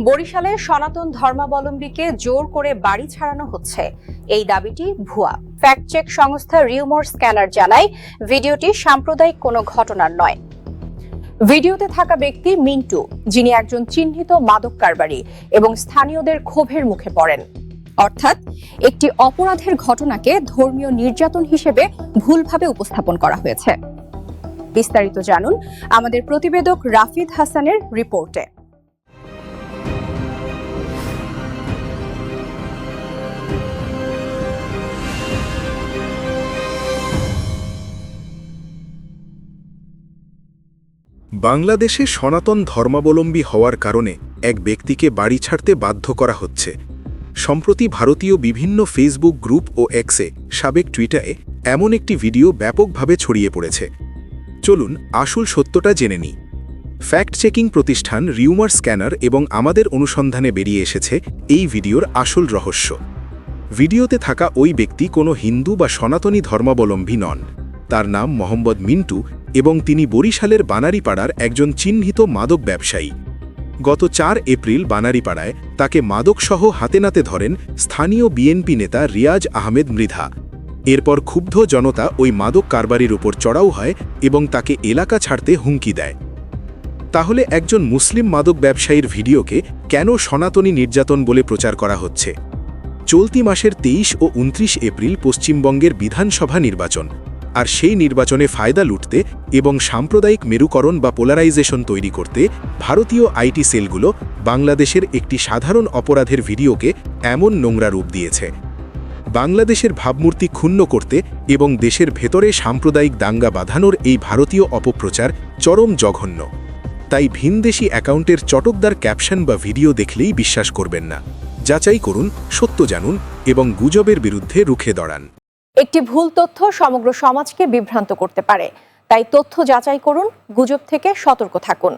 বরিশালে সনাতন ধর্মাবলম্বীকে জোর করে বাড়ি ছাড়ানো হচ্ছে, এই দাবিটি ভুয়া। ফ্যাক্ট চেক সংস্থা রিউমার স্ক্যানার জানায়, ভিডিওটি সাম্প্রদায়িক কোনো ঘটনার নয়। ভিডিওতে থাকা ব্যক্তি মিন্টু, যিনি একজন চিহ্নিত মাদক কারবারি এবং স্থানীয়দের ক্ষোভের মুখে পড়েন। অর্থাৎ একটি অপরাধের ঘটনাকে ধর্মীয় নির্যাতন হিসেবে ভুলভাবে উপস্থাপন করা হয়েছে। বিস্তারিত জানুন আমাদের প্রতিবেদক রাফিদ হাসানের রিপোর্টে। বাংলাদেশে সনাতন ধর্মাবলম্বী হওয়ার কারণে এক ব্যক্তিকে বাড়ি ছাড়তে বাধ্য করা হচ্ছে। সম্প্রতি ভারতীয় বিভিন্ন ফেসবুক গ্রুপ ও এক্সে, সাবেক টুইটারে এমন একটি ভিডিও ব্যাপকভাবে ছড়িয়ে পড়েছে। চলুন আসল সত্যটা জেনে নিই। ফ্যাক্ট চেকিং প্রতিষ্ঠান রিউমার স্ক্যানার এবং আমাদের অনুসন্ধানে বেরিয়ে এসেছে এই ভিডিওর আসল রহস্য। ভিডিওতে থাকা ওই ব্যক্তি কোনো হিন্দু বা সনাতনী ধর্মাবলম্বী নন। তার নাম মোহাম্মদ মিন্টু এবং তিনি বরিশালের বানারীপাড়ার একজন চিহ্নিত মাদক ব্যবসায়ী। গত 4 এপ্রিল বানারীপাড়ায় তাকে মাদকসহ হাতে নাতে ধরেন স্থানীয় বিএনপি নেতা রিয়াজ আহমেদ মৃধা। এরপর ক্ষুব্ধ জনতা ওই মাদক কারবারির উপর চড়াও হয় এবং তাকে এলাকা ছাড়তে হুমকি দেয়। তাহলে একজন মুসলিম মাদক ব্যবসায়ীর ভিডিওকে কেন সনাতনী নির্যাতন বলে প্রচার করা হচ্ছে? চলতি মাসের 23 ও 29 এপ্রিল পশ্চিমবঙ্গের বিধানসভা নির্বাচন, আর সেই নির্বাচনে ফায়দা লুটতে এবং সাম্প্রদায়িক মেরুকরণ বা পোলারাইজেশন তৈরি করতে ভারতীয় আইটি সেলগুলো বাংলাদেশের একটি সাধারণ অপরাধের ভিডিওকে এমন নোংরা রূপ দিয়েছে। বাংলাদেশের ভাবমূর্তি ক্ষুণ্ণ করতে এবং দেশের ভেতরে সাম্প্রদায়িক দাঙ্গা বাঁধানোর এই ভারতীয় অপপ্রচার চরম জঘন্য। তাই ভিনদেশি অ্যাকাউন্টের চটকদার ক্যাপশন বা ভিডিও দেখলেই বিশ্বাস করবেন না। যাচাই করুন, সত্য জানুন এবং গুজবের বিরুদ্ধে রুখে দাঁড়ান। একটি ভুল তথ্য সমগ্র সমাজকে বিভ্রান্ত করতে পারে, তাই তথ্য যাচাই করুন, গুজব থেকে সতর্ক থাকুন।